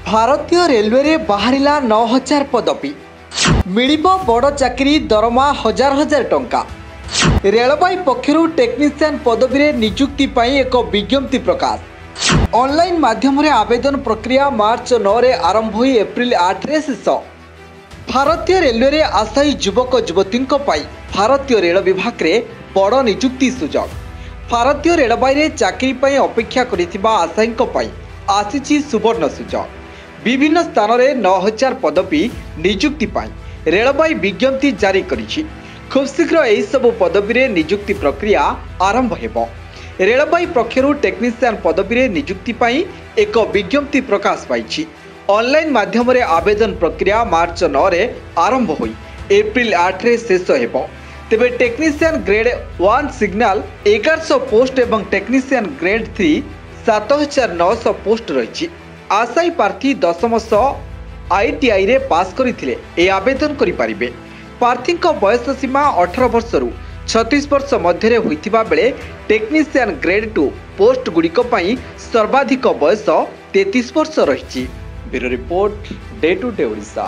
भारतीय रेलवे रे बाहरिला 9000 पदवी मिलिबो बड़ चाकरी दरमा हजार हजार टंका। रेलवे पक्षरु टेक्नीशियन पदवी रे नियुक्ति पाई एक विज्ञप्ति प्रकाश। ऑनलाइन माध्यम रे आवेदन प्रक्रिया मार्च 9 रे आरंभ होई एप्रिल 8 रे शेष। भारतीय रेलवे रे आशायी युवक युवती भारतीय रेल विभाग रे बड़ नियुक्ति सुजोग। भारतीय रेलवे रे चाकरी पाई अपेक्षा करिथिबा आशायी पाई आसीछि सुवर्ण सुजोग। विभिन्न स्थान में 9000 पदवी नियुक्ति पाई रेलवे विज्ञप्ति जारी करिछि। खूब शीघ्र यही सब पदवी रे नियुक्ति प्रक्रिया आरंभ हेबो। रेलवे पक्षरु टेक्नीशियन पदवी रे नियुक्ति पाई एक विज्ञप्ति प्रकाश पाइछि। ऑनलाइन माध्यम रे आवेदन प्रक्रिया मार्च 9 रे आरंभ होई एप्रिल 8 रे शेष हेबो। तेबे टेक्नीशियन ग्रेड 1 सिग्नल 1100 पोस्ट एवं टेक्नीशियन ग्रेड 3 7900 पोस्ट रही। आशायी प्रार्थी 10श ITI रे पास करथिले ए आवेदन करि परिबे। प्रार्थी बयस सीमा 18 वर्ष रु 36 वर्ष मध्य होइथिबा बेले टेक्नीशियन ग्रेड 2 पोस्ट गुड़िक पई सर्वाधिक बयस 33 वर्ष रही। Bureau report day to day Odisha.